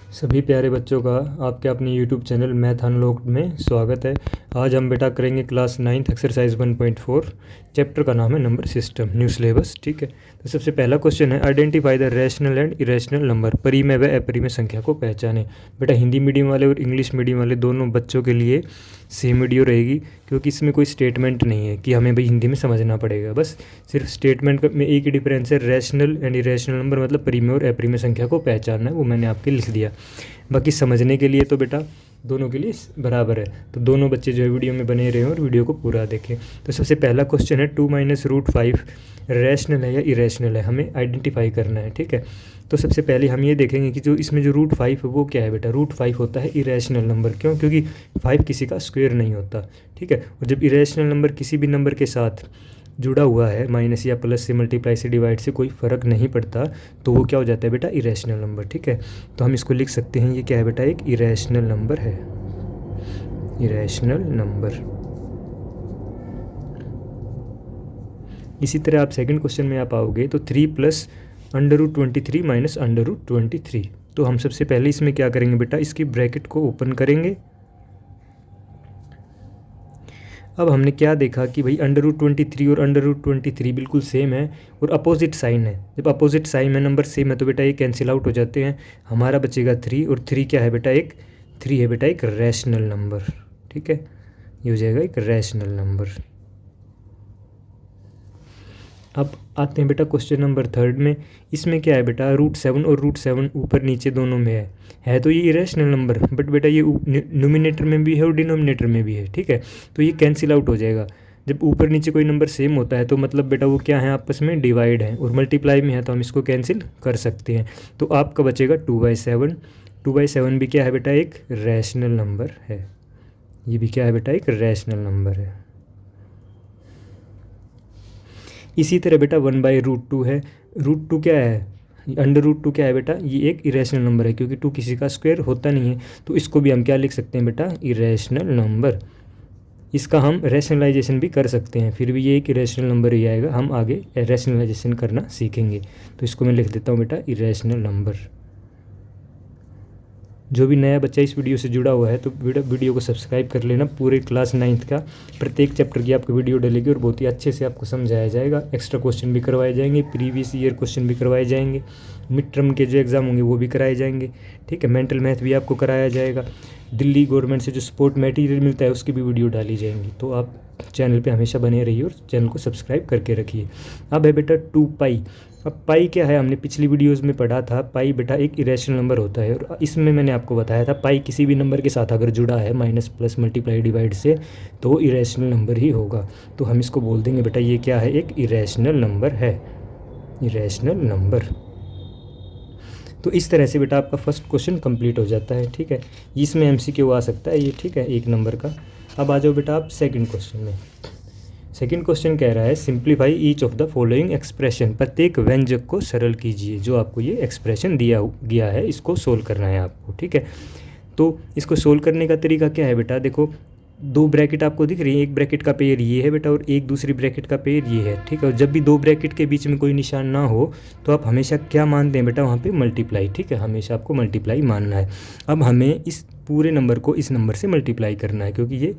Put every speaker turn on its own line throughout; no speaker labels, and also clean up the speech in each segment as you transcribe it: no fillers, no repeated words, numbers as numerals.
सभी प्यारे बच्चों का आपके अपने YouTube चैनल मैथ अनलॉक्ड में स्वागत है। आज हम बेटा करेंगे क्लास 9th एक्सरसाइज 1.4। चैप्टर का नाम है नंबर सिस्टम, न्यू सिलेबस। ठीक है, तो सबसे पहला क्वेश्चन है identify the rational and irrational number, परिमेय व अपरिमेय संख्या को पहचाने। बेटा हिंदी मीडियम वाले और इंग्लिश मीडियम वाले दोनों बच्चों के लिए सेम वीडियो रहेगी, क्योंकि इसमें कोई स्टेटमेंट नहीं है कि हमें भाई हिंदी में समझना पड़ेगा। बस सिर्फ स्टेटमेंट में एक ही डिफरेंस है, रैशनल एंड इरेशनल नंबर मतलब परिमेय और अपरिमेय संख्या को पहचानना है, वो मैंने आपके लिख दिया। बाकी समझने के लिए तो बेटा दोनों के लिए बराबर है, तो दोनों बच्चे जो है वीडियो में बने रहे और वीडियो को पूरा देखें। तो सबसे पहला क्वेश्चन है 2 - √5 रैशनल है या इरेशनल है, हमें आइडेंटिफाई करना है। ठीक है, तो सबसे पहले हम ये देखेंगे कि जो इसमें जो √5 है वो क्या है बेटा। √5 होता है इरेशनल नंबर। क्यों? क्योंकि 5 किसी का स्क्वायर नहीं होता। ठीक है, और जब इरेशनल नंबर किसी भी नंबर के साथ जुड़ा हुआ है, माइनस या प्लस से, मल्टीप्लाई से, डिवाइड से, कोई फ़र्क नहीं पड़ता, तो वो क्या हो जाता है बेटा, इरेशनल नंबर। ठीक है, तो हम इसको लिख सकते हैं, ये क्या है बेटा, एक इरेशनल नंबर है, इरेशनल नंबर। इसी तरह आप सेकंड क्वेश्चन में आप आओगे तो 3 + √23 - √23। तो हम सबसे पहले इसमें क्या करेंगे बेटा, इसकी ब्रैकेट को ओपन करेंगे। अब हमने क्या देखा कि भाई √23 और √23 बिल्कुल सेम है और अपोजिट साइन है। जब अपोजिट साइन में नंबर सेम है तो बेटा ये कैंसिल आउट हो जाते हैं, हमारा बचेगा 3। और 3 क्या है बेटा, एक 3 है बेटा एक रैशनल नंबर। ठीक है, ये हो जाएगा एक रैशनल नंबर। अब आते हैं बेटा क्वेश्चन नंबर 3 में। इसमें क्या है बेटा, √7 और √7 ऊपर नीचे दोनों में है तो ये इरेशनल नंबर, बट बेटा ये न्यूमिनेटर में भी है और डिनोमिनेटर में भी है। ठीक है, तो ये कैंसिल आउट हो जाएगा। जब ऊपर नीचे कोई नंबर सेम होता है तो मतलब बेटा वो क्या है, आपस में डिवाइड है, और मल्टीप्लाई में है तो हम इसको कैंसिल कर सकते हैं। तो आपका बचेगा 2/7। 2/7 भी क्या है बेटा, एक रैशनल नंबर है। ये भी क्या है बेटा, एक रैशनल नंबर है। इसी तरह बेटा 1/√2 है। √2 क्या है, √2 क्या है बेटा, ये एक इरेशनल नंबर है, क्योंकि 2 किसी का स्क्वायर होता नहीं है, तो इसको भी हम क्या लिख सकते हैं बेटा, इरेशनल नंबर। इसका हम रैशनलाइजेशन भी कर सकते हैं, फिर भी ये एक इरेशनल नंबर ही आएगा। हम आगे रैशनलाइजेशन करना सीखेंगे, तो इसको मैं लिख देता हूँ बेटा इरेशनल नंबर। जो भी नया बच्चा इस वीडियो से जुड़ा हुआ है तो वीडियो को सब्सक्राइब कर लेना। पूरे क्लास 9th का प्रत्येक चैप्टर की आपको वीडियो डलेगी और बहुत ही अच्छे से आपको समझाया जाएगा। एक्स्ट्रा क्वेश्चन भी करवाए जाएंगे, प्रीवियस ईयर क्वेश्चन भी करवाए जाएंगे, मिड टर्म के जो एग्ज़ाम होंगे वो भी कराए जाएंगे। ठीक है, मेंटल मैथ भी आपको कराया जाएगा। दिल्ली गवर्नमेंट से जो सपोर्ट मटेरियल मिलता है उसकी भी वीडियो डाली जाएंगी। तो आप चैनल पे हमेशा बने रहिए और चैनल को सब्सक्राइब करके रखिए। अब है बेटा 2π। अब पाई क्या है, हमने पिछली वीडियोस में पढ़ा था, पाई बेटा एक इरेशनल नंबर होता है, और इसमें मैंने आपको बताया था पाई किसी भी नंबर के साथ अगर जुड़ा है, माइनस प्लस मल्टीप्लाई डिवाइड से, तो वो इरेशनल नंबर ही होगा। तो हम इसको बोल देंगे बेटा ये क्या है, एक इरेशनल नंबर है, इरेशनल नंबर। तो इस तरह से बेटा आपका फर्स्ट क्वेश्चन कंप्लीट हो जाता है। ठीक है, इसमें MCQ आ सकता है ये। ठीक है, एक नंबर का। अब आ जाओ बेटा आप सेकंड क्वेश्चन में। सेकंड क्वेश्चन कह रहा है simplify each of the following expression, प्रत्येक व्यंजक को सरल कीजिए। जो आपको ये एक्सप्रेशन दिया गया है इसको सोल्व करना है आपको। ठीक है, तो इसको सोल्व करने का तरीका क्या है बेटा, देखो 2 ब्रैकेट आपको दिख रही है, एक ब्रैकेट का पेयर ये है बेटा और एक दूसरी ब्रैकेट का पेयर ये है। ठीक है, और जब भी 2 ब्रैकेट के बीच में कोई निशान ना हो तो आप हमेशा क्या मानते हैं बेटा, वहाँ पे मल्टीप्लाई। ठीक है, हमेशा आपको मल्टीप्लाई मानना है। अब हमें इस पूरे नंबर को इस नंबर से मल्टीप्लाई करना है, क्योंकि ये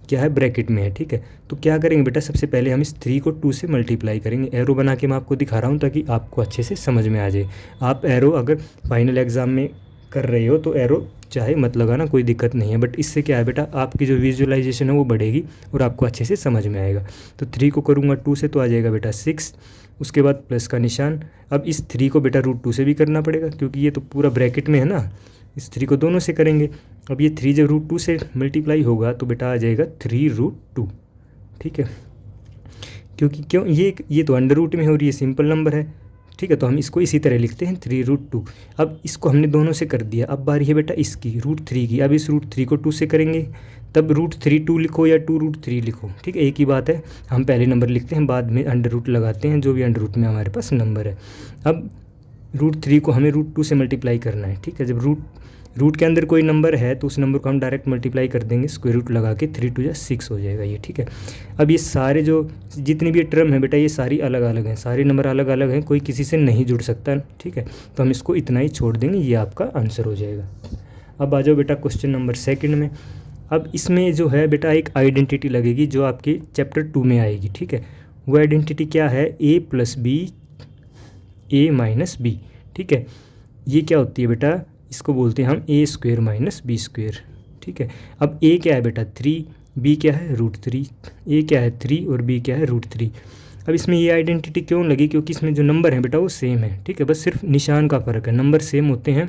क्या है, ब्रैकेट में है। ठीक है, तो क्या करेंगे बेटा, सबसे पहले हम इस 3 को 2 से मल्टीप्लाई करेंगे। एरो बना के मैं आपको दिखा रहा हूँ ताकि आपको अच्छे से समझ में आ जाए। आप एरो अगर फाइनल एग्ज़ाम में कर रहे हो तो एरो चाहे मत लगाना, कोई दिक्कत नहीं है, बट इससे क्या है बेटा, आपकी जो विजुअलाइजेशन है वो बढ़ेगी और आपको अच्छे से समझ में आएगा। तो 3 को करूँगा 2 से तो आ जाएगा बेटा 6, उसके बाद प्लस का निशान। अब इस 3 को बेटा √2 से भी करना पड़ेगा, क्योंकि ये तो पूरा ब्रैकेट में है ना, इस 3 को दोनों से करेंगे। अब ये 3 जब √2 से मल्टीप्लाई होगा तो बेटा आ जाएगा 3√2। ठीक है, क्योंकि क्यों, ये तो अंडर रूट में है और ये सिंपल नंबर है। ठीक है, तो हम इसको इसी तरह लिखते हैं 3√2। अब इसको हमने दोनों से कर दिया, अब बारी है बेटा इसकी √3 की। अब इस √3 को 2 से करेंगे, तब √3 2 लिखो या 2√3 लिखो, ठीक है, एक ही बात है। हम पहले नंबर लिखते हैं, बाद में अंडर रूट लगाते हैं, जो भी अंडर रूट में हमारे पास नंबर है। अब √3 को हमें √2 से मल्टीप्लाई करना है, ठीक है। जब रूट के अंदर कोई नंबर है तो उस नंबर को हम डायरेक्ट मल्टीप्लाई कर देंगे, स्क्वायर रूट लगा के, 3 2 6 हो जाएगा ये, ठीक है। अब ये सारे जो जितनी भी टर्म है बेटा ये सारी अलग अलग हैं, सारे नंबर अलग अलग हैं, कोई किसी से नहीं जुड़ सकता, ठीक है। तो हम इसको इतना ही छोड़ देंगे, ये आपका आंसर हो जाएगा। अब आ जाओ बेटा क्वेश्चन नंबर 2 में। अब इसमें जो है बेटा एक आइडेंटिटी लगेगी जो आपके चैप्टर 2 में आएगी, ठीक है। वो आइडेंटिटी क्या है, a + b a - b, ठीक है। ये क्या होती है बेटा, इसको बोलते हैं हम a² - b², ठीक है। अब a क्या है बेटा 3, b क्या है √3, a क्या है 3 और b क्या है √3। अब इसमें ये आइडेंटिटी क्यों लगी, क्योंकि इसमें जो नंबर है बेटा वो सेम है, ठीक है, बस सिर्फ निशान का फ़र्क है, नंबर सेम होते हैं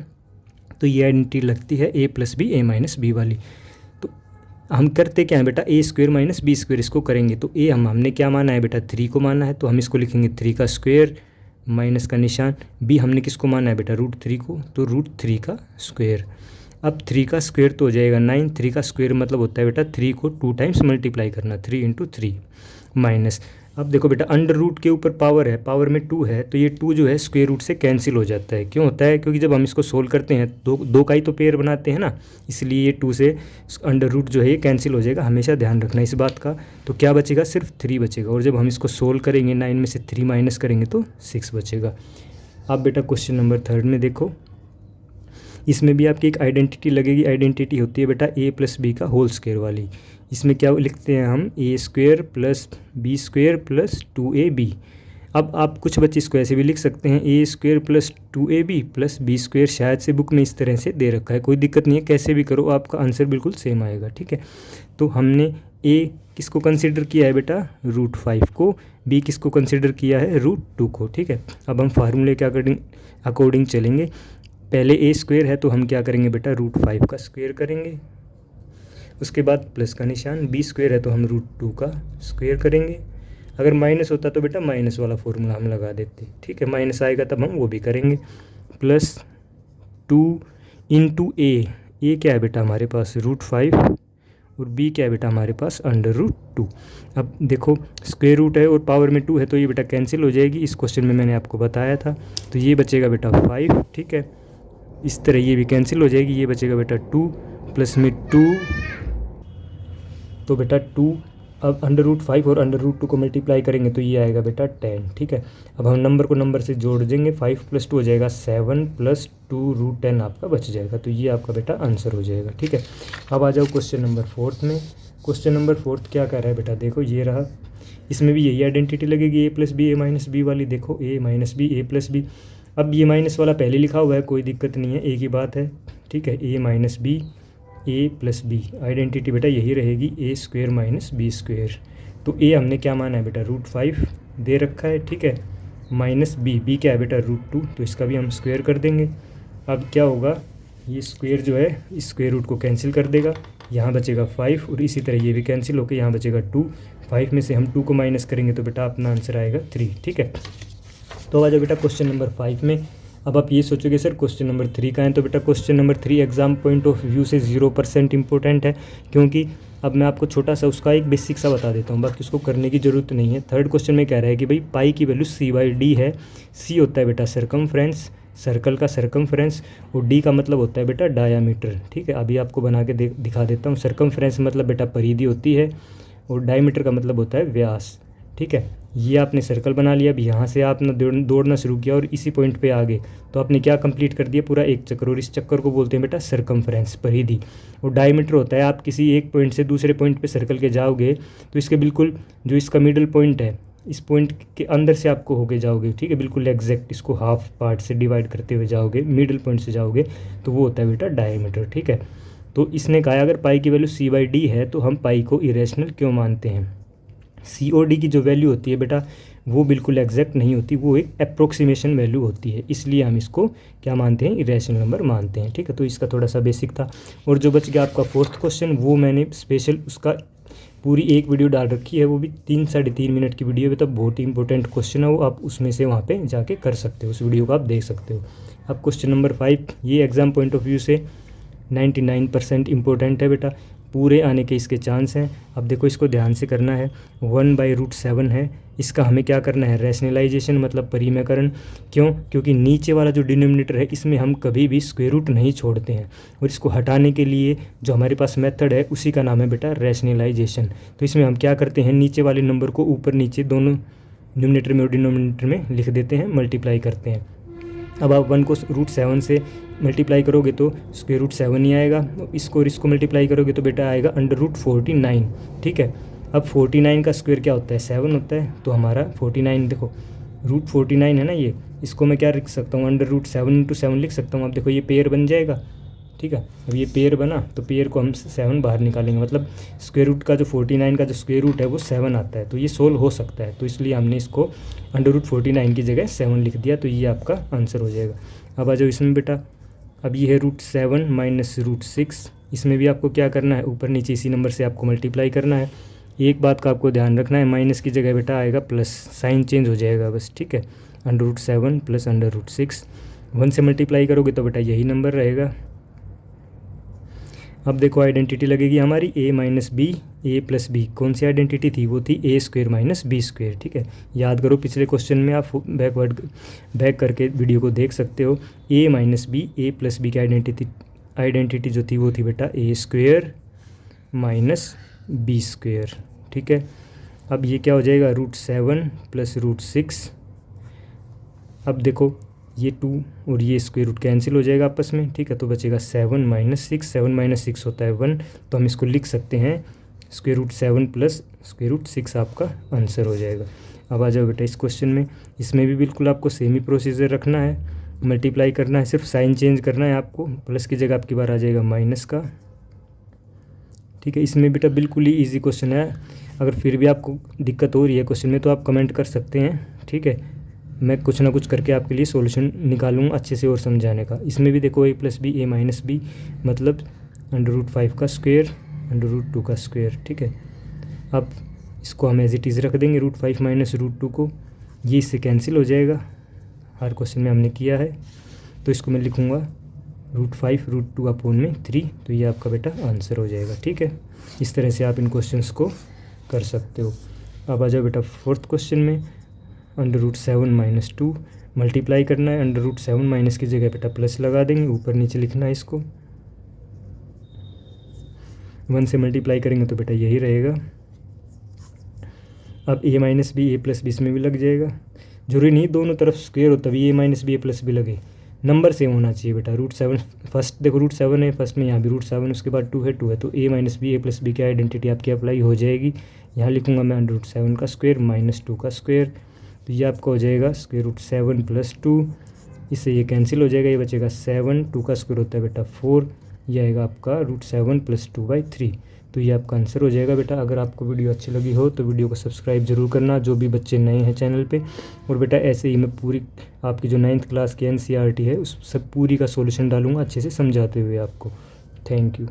तो ये आइडेंटिटी लगती है a + b a - b वाली। तो हम करते क्या है बेटा, a² - b², इसको करेंगे तो a हमने क्या माना है बेटा 3 को माना है, तो हम इसको लिखेंगे 3 का स्क्वायर माइनस का निशान, b हमने किसको माना है बेटा √3 को, तो √3 का स्क्वायर। अब 3 का स्क्वायर तो हो जाएगा 9, 3 का स्क्वायर मतलब होता है बेटा 3 को 2 टाइम्स मल्टीप्लाई करना, 3 × 3 माइनस। अब देखो बेटा अंडर रूट के ऊपर पावर है, पावर में 2 है, तो ये 2 जो है स्क्वायर रूट से कैंसिल हो जाता है। क्यों होता है, क्योंकि जब हम इसको सोल्व करते हैं दो का ही तो पेयर बनाते हैं ना, इसलिए ये 2 से अंडर रूट जो है ये कैंसिल हो जाएगा, हमेशा ध्यान रखना इस बात का। तो क्या बचेगा, सिर्फ 3 बचेगा, और जब हम इसको सोल्व करेंगे 9 में से 3 माइनस करेंगे तो 6 बचेगा। अब बेटा क्वेश्चन नंबर 3 में देखो, इसमें भी आपकी एक आइडेंटिटी लगेगी, आइडेंटिटी होती है बेटा a + b का होल स्क्वायर वाली। इसमें क्या लिखते हैं हम, a² + b² + 2ab। अब आप कुछ बच्चे इसको ऐसे भी लिख सकते हैं, a² + 2ab + b², शायद से बुक में इस तरह से दे रखा है, कोई दिक्कत नहीं है, कैसे भी करो आपका आंसर बिल्कुल सेम आएगा, ठीक है। तो हमने a किसको कंसिडर किया है बेटा √5 को, b किसको कंसिडर किया है √2 को, ठीक है। अब हम फार्मूले के अकॉर्डिंग चलेंगे। पहले a² है तो हम क्या करेंगे बेटा √5 का स्क्वायर करेंगे, उसके बाद प्लस का निशान, b² है तो हम √2 का स्क्वायर करेंगे। अगर माइनस होता तो बेटा माइनस वाला फॉर्मूला हम लगा देते, ठीक है, माइनस आएगा तब हम वो भी करेंगे। प्लस 2 × a क्या है बेटा हमारे पास √5 और b क्या है बेटा हमारे पास √2। अब देखो स्क्वायर रूट है और पावर में 2 है तो ये बेटा कैंसिल हो जाएगी, इस क्वेश्चन में मैंने आपको बताया था। तो ये बचेगा बेटा 5, ठीक है, इस तरह ये भी कैंसिल हो जाएगी, ये बचेगा बेटा 2 प्लस में 2, तो बेटा 2, अब √5 और √2 को मल्टीप्लाई करेंगे तो ये आएगा बेटा 10, ठीक है। अब हम नंबर को नंबर से जोड़ देंगे, 5 + 2 हो जाएगा 7 + 2 √10 आपका बच जाएगा, तो ये आपका बेटा आंसर हो जाएगा, ठीक है। अब आ जाओ क्वेश्चन नंबर 4 में। क्वेश्चन नंबर 4 क्या कह रहा है बेटा, देखो ये रहा, इसमें भी यही आइडेंटिटी लगेगी a + b a - b वाली, देखो a - b a + b। अब ये माइनस वाला पहले लिखा हुआ है, कोई दिक्कत नहीं है, एक ही बात है, ठीक है, a - b a + b, identity बेटा यही रहेगी a² - b²। तो a हमने क्या माना है बेटा √5 दे रखा है, ठीक है, माइनस b क्या है बेटा √2, तो इसका भी हम स्क्वायर कर देंगे। अब क्या होगा, ये स्क्वायर जो है इस स्क्वायर रूट को कैंसिल कर देगा, यहाँ बचेगा 5 और इसी तरह ये भी कैंसिल होकर यहाँ बचेगा 2। 5 में से हम 2 को माइनस करेंगे तो बेटा अपना आंसर आएगा 3, ठीक है। तो आ जाओ बेटा क्वेश्चन नंबर 5 में। अब आप ये सोचोगे सर क्वेश्चन नंबर 3 का है, तो बेटा question number 3 exam point of view से 0% इंपॉर्टेंट है, क्योंकि अब मैं आपको छोटा सा उसका एक बेसिक सा बता देता हूँ, बाकी उसको करने की ज़रूरत नहीं है। थर्ड क्वेश्चन में कह रहा है कि भाई पाई की वैल्यू c/d है, c होता है बेटा सर्कमफ्रेंस, सर्कल का सर्कमफ्रेंस, और d का मतलब होता है बेटा डायामीटर, ठीक है। अभी आपको बना के दिखा देता हूँ। सर्कमफ्रेंस मतलब बेटा परिधि होती है और डायमीटर का मतलब होता है व्यास, ठीक है। ये आपने सर्कल बना लिया, अब यहाँ से आपने दौड़ना शुरू किया और इसी पॉइंट पे आ गए, तो आपने क्या कंप्लीट कर दिया, पूरा एक चक्कर, और इस चक्कर को बोलते हैं बेटा सर्कमफ्रेंस, परिधि। और डायमीटर होता है आप किसी एक पॉइंट से दूसरे पॉइंट पे सर्कल के जाओगे तो इसके बिल्कुल जो इसका मिडल पॉइंट है, इस पॉइंट के अंदर से आपको होके जाओगे, ठीक है, बिल्कुल एग्जैक्ट इसको हाफ पार्ट से डिवाइड करते हुए जाओगे, मिडल पॉइंट से जाओगे, तो वो होता है बेटा डायमीटर, ठीक है। तो इसने कहा अगर पाई की वैल्यू c/d है तो हम पाई को इरेशनल क्यों मानते हैं। COD की जो वैल्यू होती है बेटा वो बिल्कुल एग्जैक्ट नहीं होती, वो एक अप्रोक्सीमेशन वैल्यू होती है, इसलिए हम इसको क्या मानते हैं, इरेशनल नंबर मानते हैं, ठीक है। तो इसका थोड़ा सा बेसिक था। और जो बच गया आपका 4th क्वेश्चन, वो मैंने स्पेशल उसका पूरी एक वीडियो डाल रखी है, वो भी 3-3.5 मिनट की वीडियो है, तो बहुत ही इंपॉर्टेंट क्वेश्चन है वो, आप उसमें से वहाँ पे जाके कर सकते हो, उस वीडियो को आप देख सकते हो। अब क्वेश्चन नंबर 5, ये एग्जाम पॉइंट ऑफ व्यू से 99% इंपॉर्टेंट है बेटा। पूरे आने के इसके चांस हैं। अब देखो इसको ध्यान से करना है, 1/√7 है, इसका हमें क्या करना है, रैशनलाइजेशन मतलब परिमेयकरण। क्यों? क्योंकि नीचे वाला जो डिनोमिनेटर है इसमें हम कभी भी स्क्वायर रूट नहीं छोड़ते हैं, और इसको हटाने के लिए जो हमारे पास मेथड है उसी का नाम है बेटा रैशनलाइजेशन। तो इसमें हम क्या करते हैं, नीचे वाले नंबर को ऊपर नीचे दोनों न्यूमरेटर में और डिनोमिनेटर में लिख देते हैं, मल्टीप्लाई करते हैं। अब आप 1 को √7 से मल्टीप्लाई करोगे तो √7 ही आएगा, इसको और इसको मल्टीप्लाई करोगे तो बेटा आएगा √49। ठीक है, अब 49 का स्क्वायर क्या होता है, 7 होता है। तो हमारा 49 देखो √49 है ना, ये इसको मैं क्या लिख सकता हूँ, √7 × 7 लिख सकता हूँ। अब देखो ये पेयर बन जाएगा। ठीक है, अब ये पेयर बना तो पेयर को हम 7 बाहर निकालेंगे, मतलब स्क्वायर रूट का जो 49 का जो स्क्वायर रूट है वो 7 आता है, तो ये सोल्व हो सकता है। तो इसलिए हमने इसको √49 की जगह 7 लिख दिया, तो ये आपका आंसर हो जाएगा। अब आ जाओ इसमें बेटा, अब ये है √7 माइनस √6, इसमें भी आपको क्या करना है, ऊपर नीचे इसी नंबर से आपको मल्टीप्लाई करना है। एक बात का आपको ध्यान रखना है, माइनस की जगह बेटा आएगा प्लस, साइन चेंज हो जाएगा बस। ठीक है, √7 प्लस √6, 1 से मल्टीप्लाई करोगे तो बेटा यही नंबर रहेगा। अब देखो आइडेंटिटी लगेगी हमारी a - b, कौन सी आइडेंटिटी थी, वो थी a² - b²। ठीक है, याद करो पिछले क्वेश्चन में आप बैक करके वीडियो को देख सकते हो। a - b की आइडेंटिटी जो थी वो थी बेटा a² - b²। ठीक है, अब ये क्या हो जाएगा, √7 प्लस √6। अब देखो ये 2 और ये स्क्वायर रूट कैंसिल हो जाएगा आपस में। ठीक है, तो बचेगा 7 - 6, 7 - 6 होता है 1, तो हम इसको लिख सकते हैं √7 प्लस √6 आपका आंसर हो जाएगा। अब आ जाओ बेटा इस क्वेश्चन में, इसमें भी बिल्कुल आपको सेम ही प्रोसीजर रखना है, मल्टीप्लाई करना है, सिर्फ साइन चेंज करना है आपको, प्लस की जगह आपकी बार आ जाएगा माइनस का। ठीक है, इसमें बेटा बिल्कुल ही ईजी क्वेश्चन है, अगर फिर भी आपको दिक्कत हो रही है क्वेश्चन में तो आप कमेंट कर सकते हैं। ठीक है, मैं कुछ ना कुछ करके आपके लिए सॉल्यूशन निकालूंगा अच्छे से और समझाने का। इसमें भी देखो a + b, a - b मतलब √5 का स्क्वायर, √2 का स्क्वायर। ठीक है, अब इसको हम एज इट इज़ रख देंगे, √5 - √2 को, ये इससे कैंसिल हो जाएगा, हर क्वेश्चन में हमने किया है। तो इसको मैं लिखूँगा √5 √2/3, तो ये आपका बेटा आंसर हो जाएगा। ठीक है, इस तरह से आप इन क्वेश्चंस को कर सकते हो। अब आ जाओ बेटा 4th क्वेश्चन में, √7 - 2 मल्टीप्लाई करना है, √7 माइनस की जगह बेटा प्लस लगा देंगे, ऊपर नीचे लिखना है इसको, 1 से मल्टीप्लाई करेंगे तो बेटा यही रहेगा। अब a - b, a + b इसमें भी लग जाएगा, जरूरी नहीं दोनों तरफ स्क्वायर हो तभी a - b, a + b लगे, नंबर सेम होना चाहिए बेटा। √7 फर्स्ट देखो √7 है फर्स्ट में, यहाँ भी √7, उसके बाद 2 है, 2 है, तो a - b, a + b की आइडेंटिटी आपकी अप्लाई हो जाएगी। यहाँ लिखूँगा मैं √7 का स्क्वायर - 2 का स्क्वायर, तो ये आपका हो जाएगा √7 + 2, इससे ये कैंसिल हो जाएगा, ये बचेगा 7, 2 का स्क्वायर होता है बेटा 4, ये आएगा आपका √7 + 2/3, तो ये आपका आंसर हो जाएगा बेटा। अगर आपको वीडियो अच्छी लगी हो तो वीडियो को सब्सक्राइब जरूर करना, जो भी बच्चे नए हैं चैनल पे। और बेटा ऐसे ही मैं पूरी आपकी जो 9th क्लास की NCERT है उस सब पूरी का सॉल्यूशन डालूंगा अच्छे से समझाते हुए आपको। Thank you.